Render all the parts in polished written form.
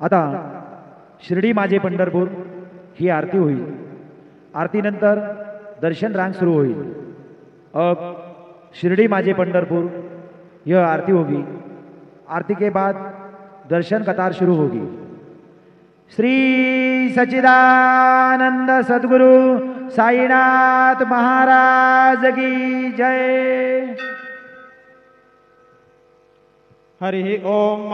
आता शिर्डी माझे पंढरपूर ही आरती होईल। आरतीनंतर दर्शन रांग शुरू होईल। अब शिरडी माझे पंढरपुर यह आरती होगी। आरती के बाद दर्शन कतार शुरू होगी। श्री सच्चिदानंद सद्गुरु साईनाथ महाराज की जय। हरि ओम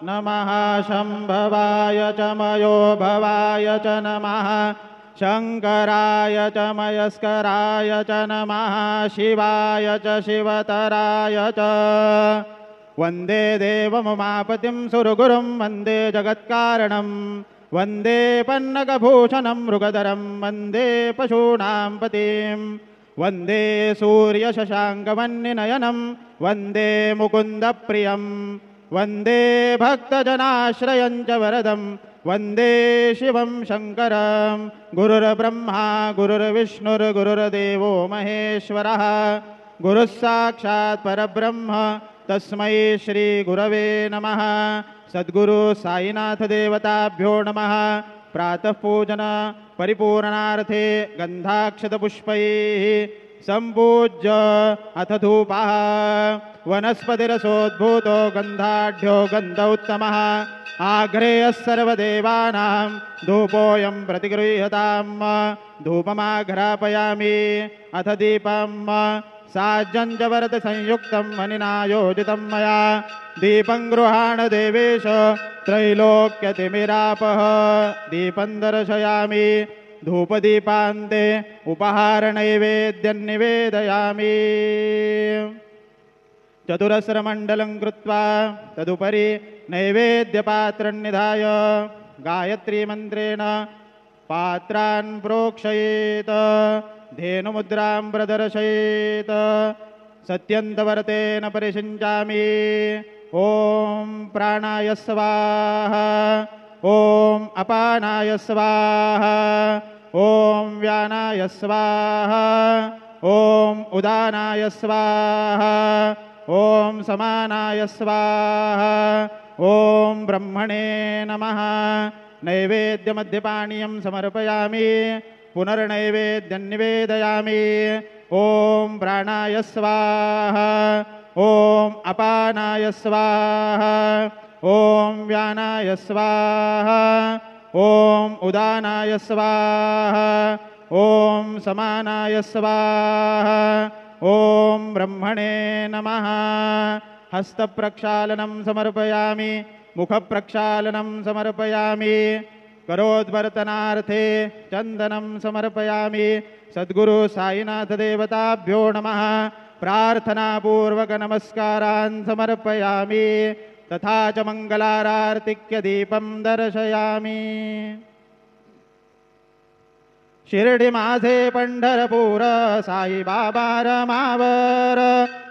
नमः शंभवाय च मयो भवाय च नमः शंकराय च मयस्कराय च नमः शिवाय च शिवतराय च। वंदे देवमुमापतिं सुरगुरुं वंदे जगत्कारणं वंदे पन्नगभूषणं मृगधरं वंदे पशूनां पतिं वंदे सूर्यशशाङ्कवन्निनयनं वंदे मुकुन्दप्रियं वंदे भक्तजनाश्रयं च वरदं वंदे शिवं शंकरं। गुरुर्ब्रह्मा गुरुर्विष्णुर्गुरुर्देवो महेश्वरः गुरुः साक्षात् परब्रह्म तस्मै श्री गुरवे नमः। सद्गुरु साईनाथ देवताभ्यो नमः। प्रातः पूजन परिपूर्णार्थे गन्धाक्षतपुष्पैः सम्पूज्य अथ धूपः वनस्पतिरसोद्भूतो गन्धाढ्यो गन्ध उत्तमः आग्रेयः सर्वदेवानां धूपोऽयं प्रतिगृह्यताम्। धूपमाघ्रापयामि अथ दीपं साज्जञ्जवरत संयुक्तं मणिना योजितं मया दीपं गृहाण देवेश त्रैलोक्यतिमिरापः। दीपं दर्शयामि धूपदीपान्ते उपहारनैवेद्यं निवेदयामि। चतुरस्रमण्डलं कृत्वा तदुपरि नैवेद्यपात्रं निधाय गायत्रीमन्त्रेण पात्रान् प्रोक्षयेत् धेनुमुद्रां प्रदर्शयेत्। सत्यन्तवर्तेन परिषिञ्चामि। ॐ प्राणाय स्वाहा ॐ अपानाय स्वाहा ॐ व्यानाय स्वाहा ॐ उदानाय स्वाहा ॐ समानाय स्वाहा ॐ ब्रह्मणे नमः। नैवेद्यमध्यपानीयं समर्पयामि पुनर्नैवेद्यं निवेदयामि। ॐ प्राणाय स्वाहा ॐ अपानाय स्वाहा ॐ व्यानाय स्वाहा ॐ उदानाय स्वाहा ॐ समानाय स्वाहा ॐ ब्रह्मणे नमः। हस्तप्रक्षालनं समर्पयामि मुखप्रक्षालनं समर्पयामि करोद्वर्तनार्थे चन्दनं समर्पयामि। सद्गुरु साईनाथ देवताभ्यो नमः। प्रार्थनापूर्वक नमस्कारान् समर्पयामि तथा च मङ्गलारार्तिक्य दीपं दर्शयामि। शिर्डी माझे पंढरपूर साई बाबा रमावर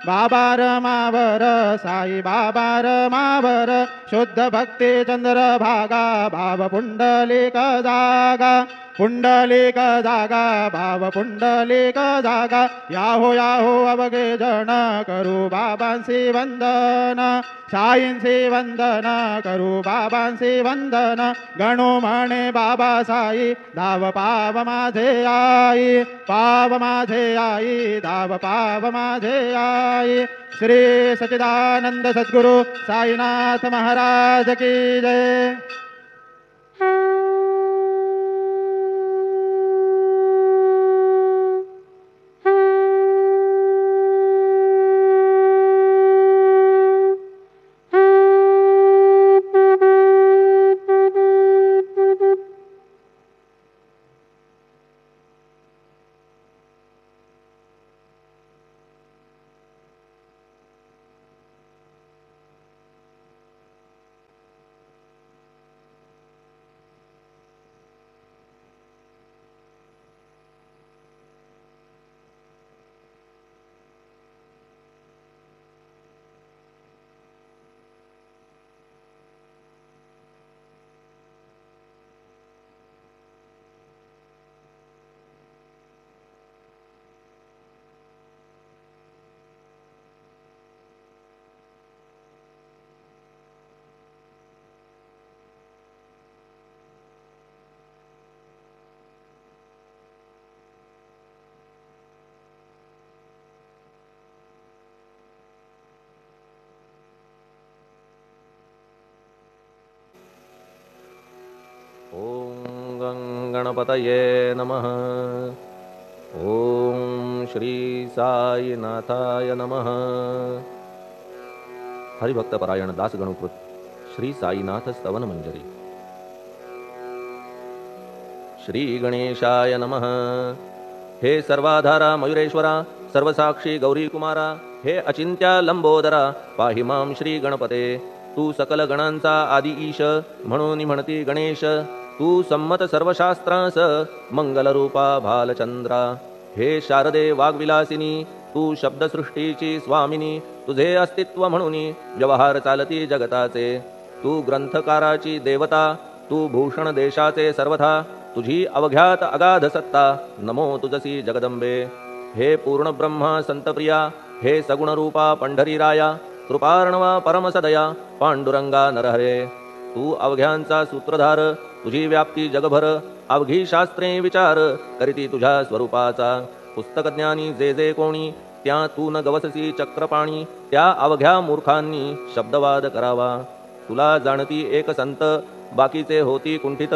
बाबा रमावर साई बाबा रमावर शुद्ध भक्ती चंद्र भागा भाव पुंडलिक जागा पुंडलिक जागा भाव पुंडलिक जागा। याहो याहो अवघे जन करू बाबांसी वंदन साईंसी वंदन करू बाबांसी वंदन गणू म्हणे बाबा साई धाव पाव माझे आई पाव माझे आई धाव पाव माझे आई। श्री सच्चिदानंद सद्गुरु साईनाथ महाराज की जय। गणपतये नमः। ओम श्री साईनाथाय नमः। हरिभक्तपरायण दासगणुकृत श्री साईनाथ स्तवन मंजरी। श्री गणेशाय नमः। हे सर्वाधारा मयुरेश्वरा, सर्वसाक्षी गौरी कुमारा, हे अचिंत्या लंबोदरा, पाहि मां श्री गणपते। तू सकल गणांचा आदि ईश, म्हणून म्हणती गणेश। तू संमत सर्वशास्त्रांस, मंगलरूपा भालचंद्रा। हे शारदे वाग्विलासिनी, तू शब्दसृष्टीची स्वामिनी। तुझे अस्तित्व म्हणून व्यवहार चालती जगताचे। तू ग्रंथकाराची देवता, तू भूषण देशाचे सर्वथा। तुझी अवघ्यात अगाध सत्ता, नमो तुझसी जगदंबे। हे पूर्ण ब्रह्मा संतप्रिया, हे सगुण रूपा पंढरीराया। कृपार्णवा परमसदया, पांडुरंगा नरहरे। तू अवघ्यांचा सूत्रधार, तुझी व्याप्ती जगभर। अवघी शास्त्रे विचार, करीती तुझ्या स्वरूपाचा। पुस्तकज्ञानी जे जे कोणी, त्या तू न गवससी चक्रपाणी। त्या अवघ्या मूर्खांनी शब्दवाद करावा। तुला जाणती एक संत, बाकीचे होती कुंठित।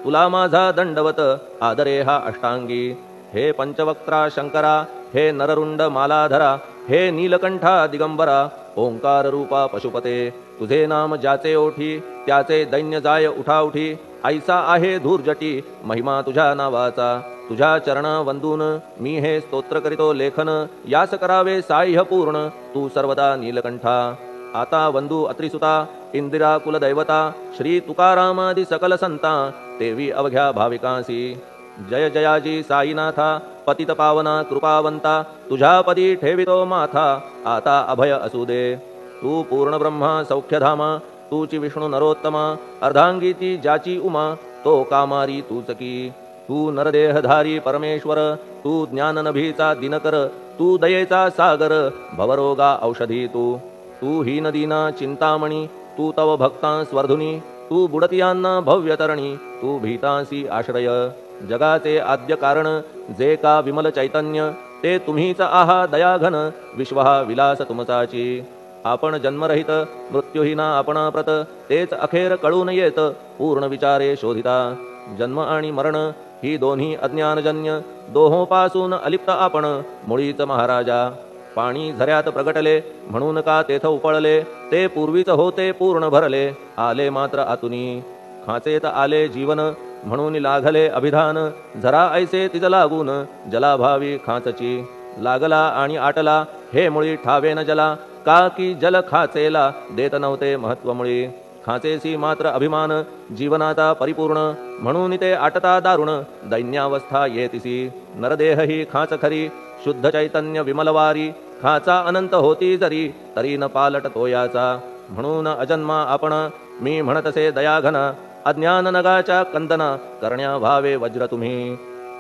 तुला माझा दंडवत, आदरे हा अष्टांगी। हे पंचवक्त्रा शंकरा, हे नररुंड मालाधरा। हे नीलकंठा दिगंबरा, ओंकार रूपा पशुपते। तुझे नाम ज्याचे ओठी, त्याचे दैन्य जाय उठाउठी। ऐसा आहे धूर्जटी, महिमा तुझ्या नावाचा। तुझ्या चरण वंदून मी हे स्तोत्र करीतो लेखन। यास करावे साह्य पूर्ण, तू सर्वदा नीलकंठा। आता वंदू अत्रिसुता, इंदिरा कुलदैवता। श्री तुकारामादि सकल संता, तेवी अवघ्या भाविकांसी। जय जयाजी साईनाथा, पतित पावना कृपावंता। तुझ्या पदी ठेवितो माथा, आता अभय असू दे। तू पूर्ण ब्रह्मा सौख्यधामा, तूची विष्णू नरोत्तमा। अर्धांगी ती ज्याची उमा, तो कामारी तूच की। तू नरदेहधारी परमेश्वर, तू ज्ञाननभीचा दिनकर। तू दयेचा सागर, भवरोगा औषधी तू। तू हीनदीना चिंतामणी, तू तव भक्तांस वर्धुनी। तू बुडतियांना भव्यतरणी, तू भीतांसी आश्रय। जगाचे आद्य कारण, जे का विमल चैतन्य। ते तुम्हीच आहा दयाघन, विश्व हा विलास तुमचाची। आपण जन्मरहित, मृत्यूहीना आपणा प्रत। तेच अखेर कळून येत, पूर्ण विचारे शोधिता। जन्म आणि मरण ही दोन्ही अज्ञानजन्य। दोहोपासून अलिप्त आपण, मुळीच महाराजा। पाणी झऱ्यात प्रगटले, म्हणून का तेथ उपळले। ते पूर्वीच होते पूर्ण भरले, आले मात्र आतुनी। खाचेत आले जीवन, म्हणून लागले अभिधान। झरा ऐसे तिज लागून, जलाभावी खाचची। लागला आणि आटला, हे मुळी ठावे न जला। का की जल खाचेला देत नव्हते महत्व मुळी। खाचेसी मात्र अभिमान, जीवनाता परिपूर्ण। म्हणून ते आटता दारुण, दैन्यावस्था येतिसी। नरदेह ही खाच खरी, शुद्ध चैतन्य विमलवारी। खाचा अनंत होती जरी, तरी न पालट तोयाचा। म्हणून अजन्मा आपण, मी म्हणतसे दयाघन। अज्ञान नगाच्या कंदना, करण्या व्हावे वज्र तुम्ही।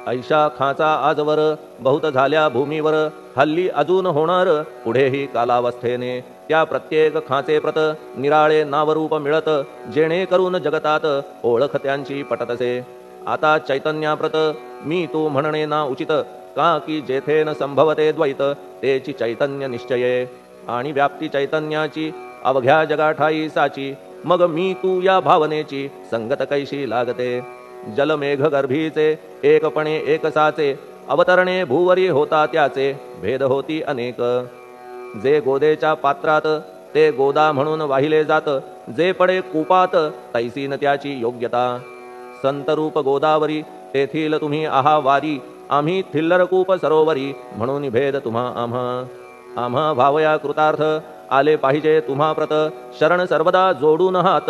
ऐशा खाचा आजवर, बहुत झाल्या भूमीवर। हल्ली अजून होणार, पुढेही कालावस्थेने। त्या प्रत्येक खाचे प्रत, निराळे नावरूप मिळत। जेणे करून जगतात, ओळख त्यांची पटतसे। आता चैतन्याप्रत, मी तू म्हणणे ना उचित। का की जेथे न संभवते द्वैत, तेची चैतन्य निश्चये। आणि व्याप्ती चैतन्याची, अवघ्या जगाठाई साची। मग मी तू या भावनेची, संगत कैशी लागते। जलमेघ गर्भीचे, एकपणे एकसाचे। अवतरणे भूवरी होता त्याचे, भेद होती अनेक। जे गोदेच्या पात्रात, ते गोदा म्हणून वाहिले जात। जे पडे कूपात, तैसीन त्याची योग्यता। संतरूप गोदावरी, तेथील तुम्ही आहा वारी। आम्ही थिल्लरकूप सरोवरी, म्हणून भेद तुम्हा आम्हा। आम्हा भावया कृतार्थ, आले पाहिजे तुम्हा प्रत। शरण सर्वदा जोडून हात,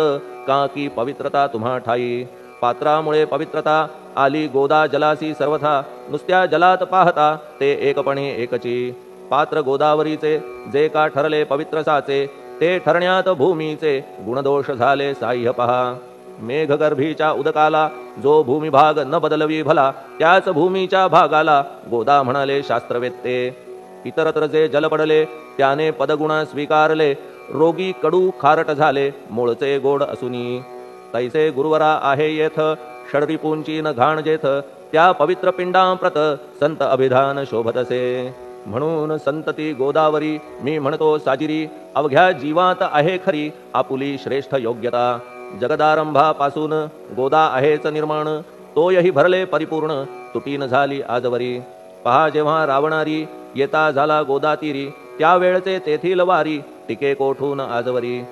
का की पवित्रता तुम्हा ठाई। पात्रामुळे पवित्रता, आली गोदा जलासी सर्वथा। नुसत्या जलात पाहता, ते एकपणे एकची। पात्र गोदावरीचे, जे का ठरले पवित्र साचे। ते ठरण्यात भूमीचे, गुणदोष झाले साह्य पहा। मेघगर्भीच्या उदकाला, जो भूमिभाग न बदलवी भला। त्याच भूमीच्या भागाला, गोदा म्हणाले शास्त्रवेत्ते। इतरत्र जे जल पडले, त्याने पदगुण स्वीकारले। रोगी कडू खारट झाले, मूळचे गोड असुनी। तैसे गुरुवरा आहे येथ, षडरिपूंची न घाण जेथ। त्या पवित्र पिंडांप्रत, संत अभिधान शोभतसे। म्हणून संतती गोदावरी, मी म्हणतो साजिरी। अवघ्या जीवात आहे खरी, आपुली श्रेष्ठ योग्यता। जगदारंभापासून गोदा आहेच निर्माण। तोयही भरले परिपूर्ण तुटीन झाली आजवरी. पहा जेव्हा रावणारी येता झाला गोदातीरी, त्यावेळचे तेथील वारी टिके कोठून आजवरी.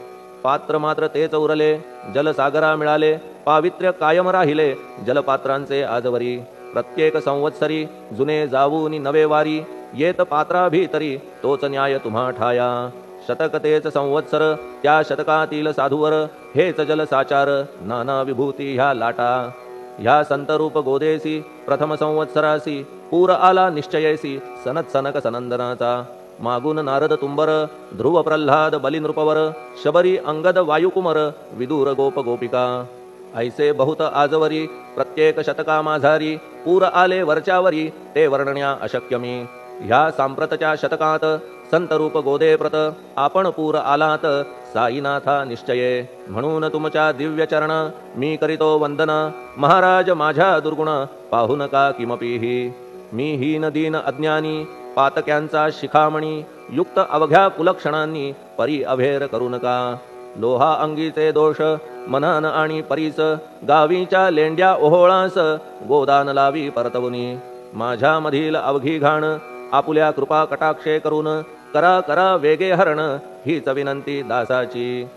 पात्र मात्र तेच उरले जलसागरा मिळाले, पावित्र्य कायम राहिले जलपात्रांचे आजवरी. प्रत्येक संवत्सरी जुने जाऊनी नवे वारी, येत पात्रा भीतरी तोच न्याय तुम्हा ठाया. शतक तेच संवत्सर त्या शतकातील साधूवर, हेच जलसाचार नाना विभूती ह्या लाटा. ह्या संतरूप गोदेसी प्रथम संवत्सरासी, पूर आला निश्चयेसी सनत सनक सनंदनाचा. मागून नारद तुंबर ध्रुव प्रल्हाद बलिनृपवर, शबरी अंगद वायुकुमर विदूर गोप गोपिका. ऐसे बहुत आजवरी प्रत्येक शतका माझारी, पूर आले वरच्यावरी ते वर्णण्या अशक्यमी. ह्या सांप्रतच्या शतकात संतरूप गोदे प्रत, आपण पूर आलात साईनाथा निश्चये. म्हणून तुमच्या दिव्य चरण मी करीतो वंदना, महाराज माझ्या दुर्गुण पाहू नका किमपीही. मी हीन दीन अज्ञानी पातक्यांचा शिखामणी, युक्त अवघ्या कुलक्षणांनी परी अभेर करू नका. लोहा अंगीचे दोष मनन आणि परीस, गावीच्या लेंड्या ओहोळास गोदान लावी परतवुनी. माझ्या मधील अवघी घाण आपुल्या कृपा कटाक्षे करून, करा करा वेगे हरण हीच विनंती दासाची.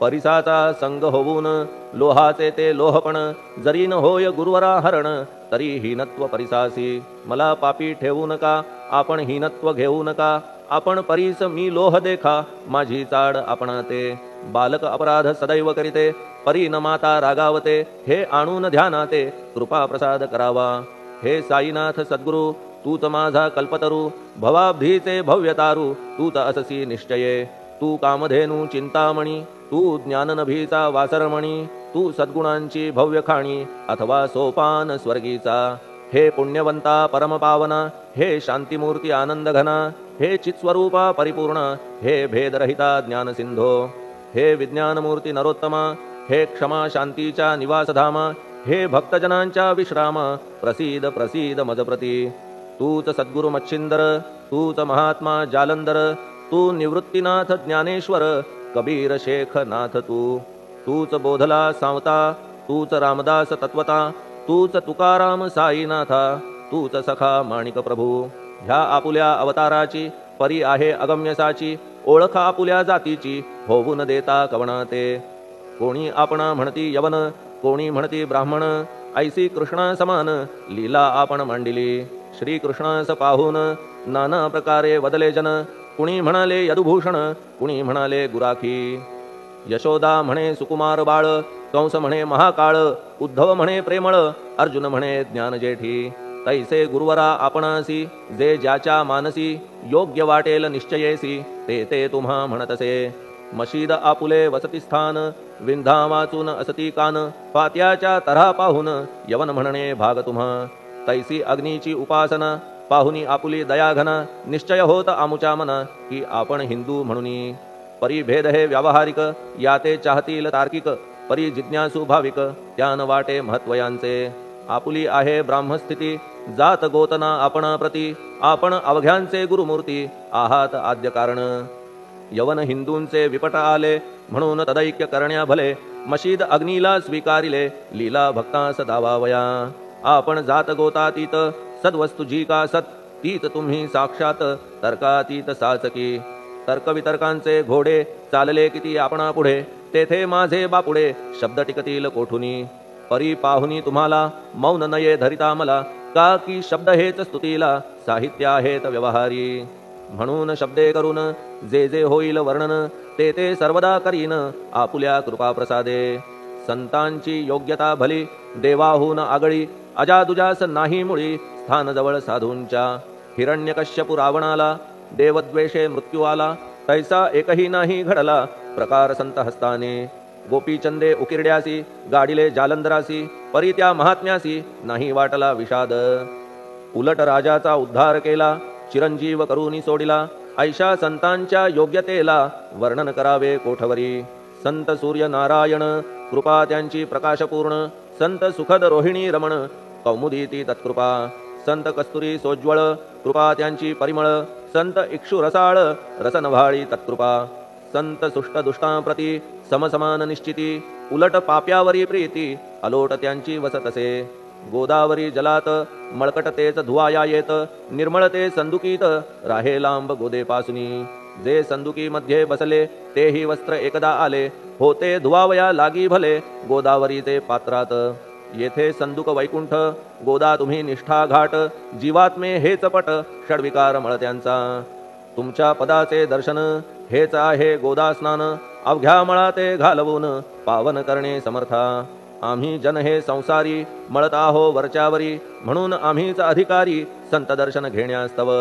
परिसाचा संग होऊन लोहाचे ते लोहपण, जरी न होय गुरुवरा हरण तरी हीनत्व परिसासी. मला पापी ठेवू नका आपण हीनत्व घेऊ नका, आपण परीस मी लोह देखा माझी चाड आपणाते. बालक अपराध सदैव करीते परी न माता रागावते, हे आणून ध्यानाते कृपा प्रसाद करावा. हे साईनाथ सद्गुरु तूच माझा कल्पतरू, भवाब्धीचे भव्यतारू तूच अससी निश्चये. तू कामधेनू चिंतामणी, तू ज्ञाननभीचा वासरमणी, तू सद्गुणांची भव्य खाणी अथवा सोपान स्वर्गीचा. हे पुण्यवंता परमपावना, हे शांतिमूर्ती आनंदघना, हे चित्स्वरूपा परिपूर्ण, हे भेदरहिता ज्ञानसिंधो. हे विज्ञानमूर्ती नरोत्तमा, हे क्षमा शांतीच्या निवासधामा, हे भक्तजनांच्या विश्रामा, प्रसीद प्रसीद मजप्रती. तूच सद्गुरु मच्छिंदर, तूच महात्मा जालंधर, तू निवृत्तीनाथ ज्ञानेश्वर, कबीर शेख नाथ तू. तूच बोधला सांवता, तूच रामदास तत्वता, तूच तुकाराम साईनाथा, तूच सखा माणिक प्रभू. ह्या आपुल्या अवताराची परी आहे अगम्यसाची, ओळख आपुल्या जातीची होऊन देता कवणाते. कोणी आपणा म्हणती यवन, कोणी म्हणती ब्राह्मण, ऐसी कृष्णा समान लीला आपण मांडिली. श्रीकृष्णास पाहून नाना प्रकारे वदले जन, कुणी म्हणाले यदुभूषण, कुणी म्हणाले गुराखी. यशोदा म्हणे सुकुमार बाळ, कंस म्हणे महाकाळ, उद्धव म्हणे प्रेमळ, अर्जुन म्हणे ज्ञानजेठी. तैसे गुरुवरा आपणासी, जे ज्याच्या मानसी योग्य वाटेल निश्चयेसी, ते ते तुम्हा म्हणतसे. मशीद आपुले वसतिस्थान, विंधा वाचून असती कान, पात्याच्या तऱ्हा पाहून यवन म्हणणे भाग तुम्हा. तैसी अग्नीची उपासना पाहुनी आपुली दयाघना, निश्चय होत आमुच्या मना की आपण हिंदू म्हणूनी. परी भेद हे व्यावहारिक, याते चाहतील तार्किक, परी जिज्ञासू भाविक त्यान वाटे महत्वयांचे. आपुली आहे ब्राह्मस्थिती, जात गोतना आपणा प्रती, आपण अवघ्यांचे गुरुमूर्ती आहात आद्य कारण. यवन हिंदूंचे विपट आले म्हणून तदैक्य करण्या भले, मशीद अग्नीला स्वीकारिले लीला भक्तास दावावया. आपण जात गोतातीत, सद्वस्तु जी का सत, तीच तुम्ही साक्षात तर्कातीत साचकी. तर्कवितर्कांचे घोडे चालले किती आपणा पुढे, तेथे माझे बापुडे शब्द टिकतील कोठुनी. परी पाहुनी तुम्हाला मौन नये धरिता मला, का की शब्द हेच स्तुतीला साहित्य आहेत व्यवहारी. म्हणून शब्दे करून जे जे होईल वर्णन, ते ते सर्वदा करीन आपुल्या कृपा प्रसादे. संतांची योग्यता भली देवाहून आगळी, अजादुजास नाही मुळी स्थान जवळ साधूंच्या. हिरण्यकश्यपु रावणाला देवद्वेषे मृत्यू आला, तैसा एकही नाही घडला प्रकार संत हस्ताने. गोपीचंदे उकिरड्यासी, गाडिले जालंधरासी, परी त्या महात्म्यासी नाही वाटला विषाद. उलट राजाचा उद्धार केला, चिरंजीव करूनी सोडिला, ऐशा संतांच्या योग्यतेला वर्णन करावे कोठवरी. संत सूर्य नारायण कृपा त्यांची प्रकाशपूर्ण, संत सुखद रोहिणी रमण कौमुदी ती तत्कृपा. संत कस्तुरी सोज्वळ कृपा त्यांची परिमळ, संत इक्षु रसाळ रसनव्हाळी तत्कृपा. संत सुष्ट दुष्टांप्रती समसमान निश्चिती, उलट पाप्यावरी प्रीती अलोट त्यांची वसतसे. गोदावरी जलात मळकटतेच धुवाया येत निर्मळते संदुकीत राहे लांब गोदेपासुनी जे संदुकी मध्ये बसले तेही वस्त्र एकदा आले होते धुवावया लागी भले गोदावरीचे पात्रात येथे संदुक वैकुंठ गोदा तुम्ही निष्ठा घाट जीवात्मे हेच पट षडविकार मळत्यांचा तुमच्या पदाचे दर्शन हेच आहे गोदा स्नान अवघ्या मळाते घालवून पावन करणे समर्था आम्ही जन हे संसारी मळत आहो वरच्यावरी म्हणून आम्हीच अधिकारी संत दर्शन घेण्यास्तव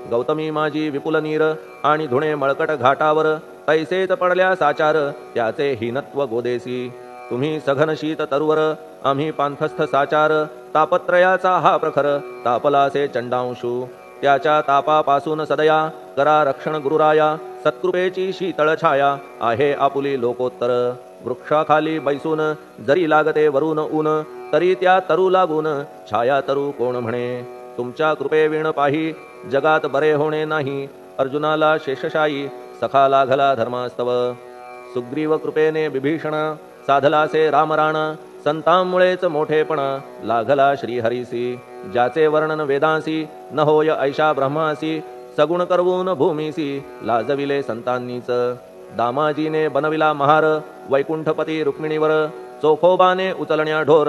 गौतमी माझी विपुल नीर आणि धुणे मळकट घाटावर तैसेच पडल्या साचार त्याचे हीनत्व गोदेसी तुम्ही सघन शीत तरुवर आम्ही पांथस्थ साचार तापत्रयाचा हा प्रखर तापलासे चंडांशू त्याच्या तापापासून सदया करा रक्षण गुरुराया सत्कृपेची शीतळ छाया आहे आपुली लोकोत्तर वृक्षाखाली बैसून जरी लागते वरून ऊन तरी त्या तरू लागून छाया तरू कोण म्हणे तुमच्या कृपेविण पाही जगात बरे होणे नाही अर्जुनाला शेषशायी सखा लागला धर्मास्तव सुग्रीव कृपेने विभीषण साधलासे रामराण संतांमुळेच मोठेपणा लागला श्रीहरीसी ज्याचे वर्णन वेदांसी न होय ऐशा ब्रह्मासी सगुण करवून भूमीसी लाजविले संतांनीच दामाजीने बनविला महार वैकुंठपती रुक्मिणीवर चोखोबाने उचलण्या ढोर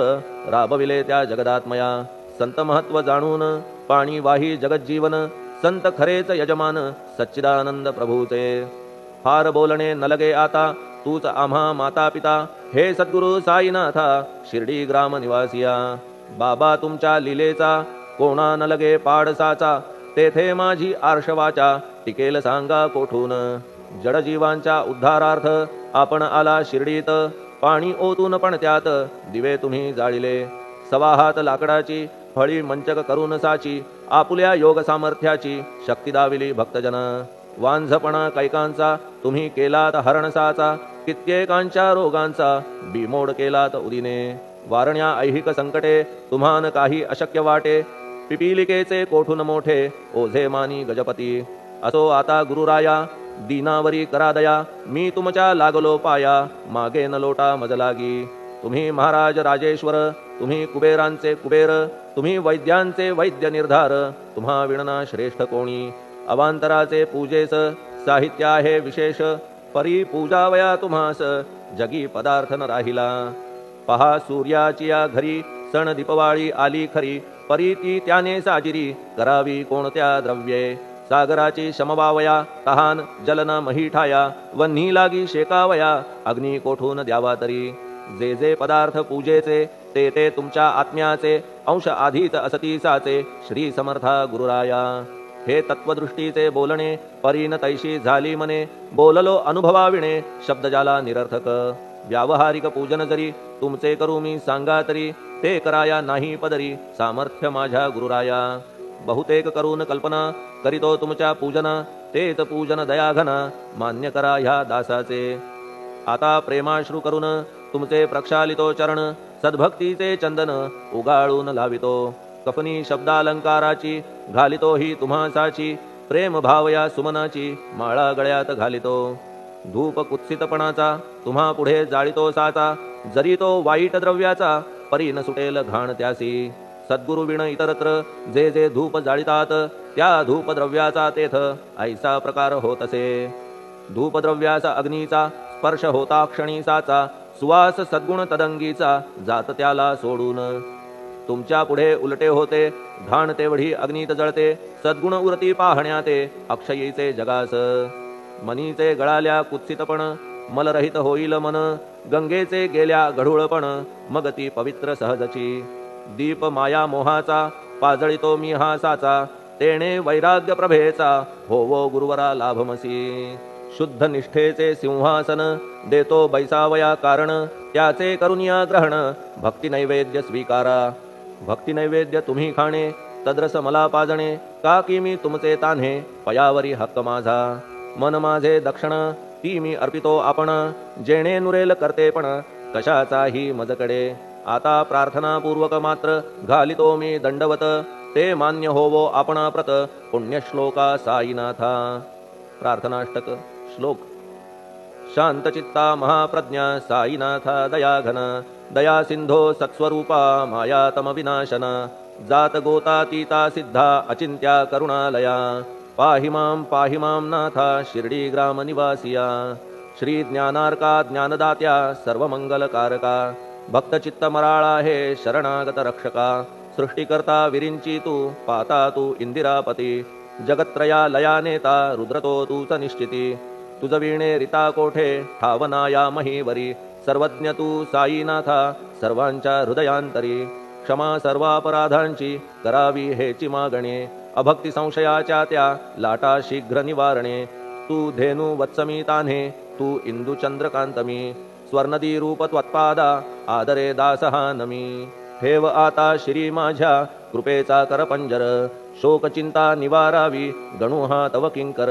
राबविले त्या जगदात्मया संत महत्व जाणून पाणी वाही जगज्जीवन संत खरेच यजमान सच्चिदानंद प्रभूचे फार बोलणे न लगे आता तूच आम्हा माता पिता हे सद्गुरु साईनाथा शिर्डी ग्राम निवासिया बाबा तुमच्या लीलेचा कोणा न लगे पाडसाचा तेथे माझी आर्षवाचा टिकेल सांगा कोठून जडजीवांच्या उद्धारार्थ आपण आला शिर्डीत पाणी ओतून पण त्यात दिवे तुम्ही जाळिले सवा हात लाकडाची फळी मंचक करून साची आपुल्या योग सामर्थ्याची शक्ती दाविली भक्तजन वांझपणा कैकांचा तुम्ही केलात हरणसाचा कित्येकांच्या रोगांचा बिमोड केलात उदिने वारण्या ऐहिक संकटे तुम्हान काही अशक्य वाटे पिपीलिकेचे कोठून मोठे ओझे मानी गजपती असो आता गुरुराया दीनावरी करा दया मी तुमच्या लागलो पाया मागे न लोटा मजलागी तुम्ही महाराज राजेश्वर तुम्ही कुबेरांचे कुबेर तुम्ही वैद्यांचे वैद्य निर्धार तुम्हा विणना श्रेष्ठ कोणी अवांतराचे पूजेस साहित्य आहे विशेष परी पूजावया तुम्हास जगी पदार्थ न राहिला पहा सूर्याची या घरी सण दीपवाळी आली खरी परी ती त्याने साजिरी करावी कोणत्या द्रव्ये सागराची शमवावया तहान जलन महीठाया वन्ही लागी शेकावया अग्नी कोठून द्यावा तरी जे जे पदार्थ पूजेचे ते ते तुमच्या आत्म्याचे अंश आधीच असतीसाचे श्री समर्था गुरुराया हे तत्वदृष्टीचे बोलणे परीन तैशी झाली मने बोललो अनुभवाविणे शब्द जाला निरर्थक व्यावहारिक पूजन जरी तुमचे करू मी सांगा तरी ते कराया नाही पदरी सामर्थ्य माझ्या गुरुराया बहुतेक करून कल्पना करीतो तुमच्या पूजना तेच पूजन दयाघन मान्य करा ह्या दासाचे आता प्रेमाश्रू करून तुमचे प्रक्षालितो चरण सद्भक्तीचे चंदन उगाळून लावितो कफनी शब्दालंकाराची घालितो ही तुम्हासाची प्रेम भावया सुमनाची माळा गळ्यात घालितो धूप कुत्सितपणाचा तुम्हा पुढे जाळितो साचा जरी तो वाईट द्रव्याचा परी न सुटेल घाण त्यासी सद्गुरु विण इतरत्र जे जे धूप जाळितात त्या धूप द्रव्याचा तेथ ऐसा प्रकार होत असे धूपद्रव्याचा अग्नीचा स्पर्श होता क्षणी साचा सुवास सद्गुण तदंगीचा जात त्याला सोडून तुमच्या पुढे उलटे होते घाण तेवढी अग्नीत जळते सद्गुण उरती पाहण्या ते अक्षयीचे जगास मनीचे गळाल्या कुत्सितपण मलरहित होईल मन गंगेचे गेल्या गढूळपण मग ती पवित्र सहजची दीप माया मोहाचा पाजळितो मी हा साचा तेणे वैराग्य प्रभेचा होवो गुरुवरा लाभमसी शुद्ध निष्ठेचे सिंहासन देतो बैसावया कारण त्याचे करुनिया ग्रहण भक्ती नैवेद्य स्वीकारा भक्ती नैवेद्य तुम्ही खाणे तद्रस मला पाजणे का की मी तुमचे तान्हे पयावरी हक्क माझा मन माझे दक्षिण ती मी अर्पितो आपण जेणे नुरेल करतेपण कशाचाही मजकडे आता प्रार्थनापूर्वक मात्र घालितो मी दंडवत ते मान्य होवो आपणाप्रत पुण्यश्लोका साईनाथा प्रार्थनाष्टक श्लोक शांतचित्ता महाप्रज्ञा साईनाथा दयाघन दया सिंधो सत्स्वरूपा मायातम विनाशन जात गोतातीता सिद्धा अचिंत्या करुणालया पाहि मां नाथा शिर्डी ग्राम निवासिया श्री ज्ञानार्का ज्ञानदात्या सर्वमंगलकारका भक्तचित्त मराळा हे शरणागत रक्षका सृष्टिकर्ता विरिंची तू पाता तू इंदिरापती जगत्त्रया लया नेता रुद्रतो तूच निश्चिती तुझ वीणे रिता कोठे ठावनाया महीवरी सर्वज्ञ तू साईनाथा सर्वांच्या हृदयांतरी क्षमा सर्वापराधांची करावी हेची मागणे अभक्ती संशयाच्या त्या लाटा शीघ्र निवारणे तू धेनु वत्समी तान्हे तू इंदू चंद्रकांतमी स्वर्णदी रूप त्वत्पादा आदरे दासहा नमी ठेव आता श्री माझ्या कृपेचा करपंजर शोकचिंता निवारावी गणू हा तव किंकर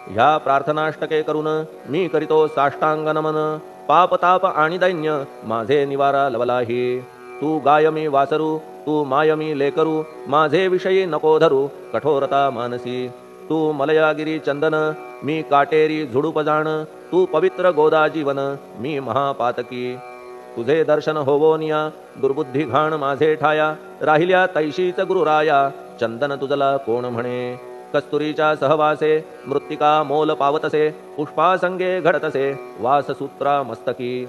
ह्या प्रार्थनाष्टके करून मी करीतो साष्टांग नमन पाप ताप आणि दैन्य माझे निवारा लवलाही तू गायमी वासरू तू मायमी लेकरू माझे विषयी नको धरू कठोरता मानसी तू मलयागिरी चंदन मी काटेरी झुडूप जाण तू पवित्र गोदा जीवन मी महापातकी तुझे दर्शन होवोनिया दुर्बुद्धी घाण माझे ठाया राहिल्या तैशीच गुरुराया चंदन तुझला कोण म्हणे कस्तुरीच्या सहवासे मृत्तिका मोल पावतसे पुष्पासंगे घडतसे वाससूत्रा मस्तकी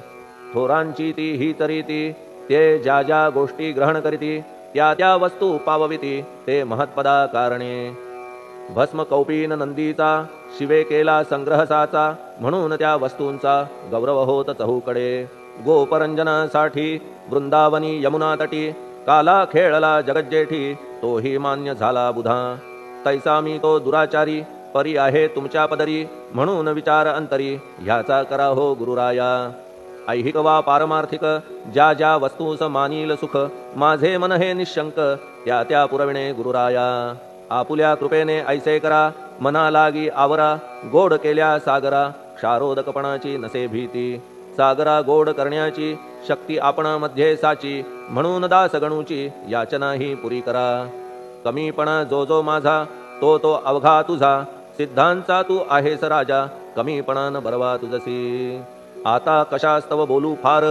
थोरांची ती ही तरीती ते ज्या ज्या गोष्टी ग्रहण करीती त्या त्या वस्तू पावविती ते महत्पदा कारणे भस्म कौपीन नंदीचा शिवे केला संग्रह साचा म्हणून त्या वस्तूंचा गौरव होत चहूकडे गोपरंजनासाठी वृंदावनी यमुना तटी काला खेळला जगज्जेठी तोही मान्य झाला बुधा तैसा मी तो दुराचारी परी आहे तुमच्या पदरी म्हणून विचार अंतरी ह्याचा करा हो गुरुराया ऐहिक वा पारमार्थिक ज्या ज्या वस्तूस मानील सुख माझे मन हे निशंक त्या त्या पुरविणे गुरुराया आपुल्या कृपेने ऐसे करा मना लागी आवरा गोड केल्या सागरा क्षारोदकपणाची नसे भीती सागरा गोड करण्याची शक्ती आपणामध्ये साची म्हणून दास गणूची याचना ही पुरी करा कमीपणा जो जो माझा तो तो अवघा तुझा सिद्धांचा तू आहेस राजा कमीपणा न बरवा तुझसी आता कशास्तव बोलू फार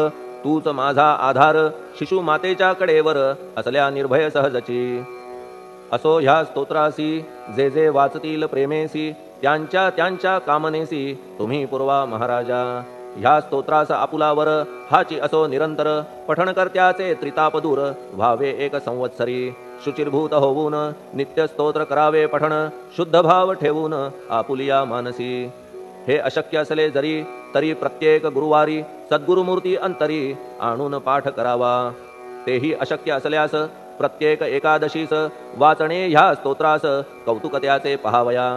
तूच माझा आधार शिशु मातेच्या कडेवर असल्या निर्भय सहजची असो ह्या स्तोत्रासी जे जे वाचतील प्रेमेसी त्यांच्या त्यांच्या कामनेसी तुम्ही पुरवा महाराजा ह्या स्तोत्रास आपुलावर हाची असो निरंतर पठणकर्त्याचे त्रितापदूर व्हावे एक संवत्सरी शुचिर्भूत होऊन नित्य स्तोत्र करावे पठण शुद्ध भाव ठेवून आपुलिया मानसी हे अशक्य असले जरी तरी प्रत्येक गुरुवारी सद्गुरुमूर्ती अंतरी आणून पाठ करावा तेही अशक्य असल्यास प्रत्येक एकादशीस वाचणे ह्या स्तोत्रास कौतुक त्याचे पहावया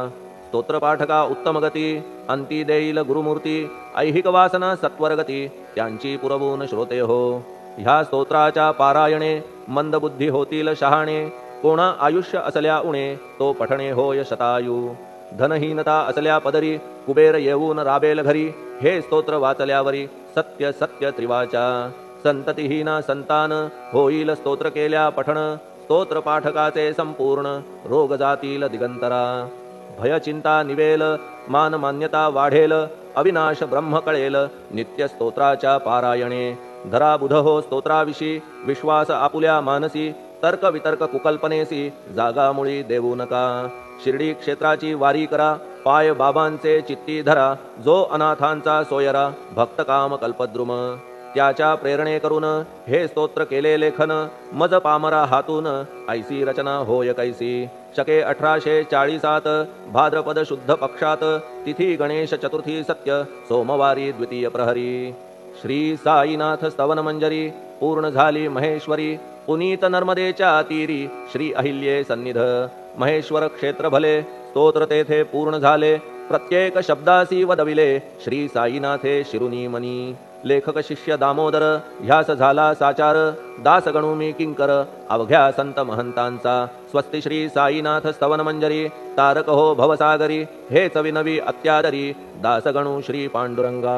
स्तोत्रपाठका उत्तम गती अंती देईल गुरुमूर्ती ऐहिक वासना सत्वरगती त्यांची पुरवून श्रोते हो ह्या स्तोत्राच्या पारायणे मंदबुद्धी होतील शहाणे कोणा आयुष्य असल्या उणे तो पठणे होय शतायू धनहीनता असल्या पदरी कुबेर येऊन राबेल घरी हे स्तोत्र वाचल्यावरी सत्य सत्य त्रिवाचा संततिहीना संतान होईल स्तोत्र केल्या पठण स्तोत्र पाठकाचे संपूर्ण रोग जातील दिगंतरा भय चिंता निवेल मान मान्यता वाढेल अविनाश ब्रह्म कळेल नित्य स्तोत्राच्या पारायणे धरा बुध हो स्तोत्राविषयी विश्वास आपुल्या मानसी तर्क वितर्क कुकल्पनेसी जागा मुळी देऊ नका शिर्डी क्षेत्राची वारी करा पाय बाबांचे चित्ती धरा जो अनाथांचा सोयरा भक्त काम कल्पद्रुम त्याच्या प्रेरणे करून हे स्तोत्र केले लेखन मज पामरा हातून ऐसी रचना होय कैसी शके 1840 भाद्रपद शुद्ध पक्षात तिथी गणेश चतुर्थी सत्य सोमवारी द्वितीय प्रहरी श्री साईनाथ स्तवन मंजरी पूर्ण झाली महेश्वरी पुनीत नर्मदेच्या तीरी श्री अहिल्ये सन्निध महेश्वर क्षेत्र भले स्तोत्र तेथे पूर्ण झाले प्रत्येक शब्दासी वदविले श्री साईनाथे शिरुनी मनी लेखक शिष्य दामोदर ह्यास झाला साचार दास गणू मी किंकर अवघ्या संत महंतांचा स्वस्ति श्री साईनाथ स्तवन मंजरी तारक हो भवसागरी हेच विनवी अत्यादरी दास गणू श्री पांडुरंगा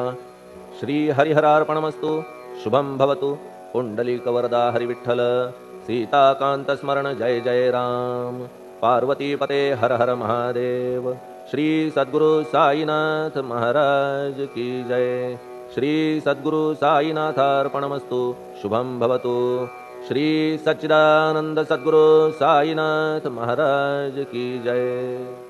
श्री हरिहरार्पणमस्तु शुभम भवतु पुंडलिक वरदा हरिविठ्ठल सीताकांत स्मरण जय जय राम पार्वती पते हर हर महादेव श्री सद्गुरु साईनाथ महाराज की जय। श्री सद्गुरु साईनाथार्पणमस्तु। शुभं भवतु। श्री सच्चिदानंद सद्गुरु साईनाथ महाराज की जय।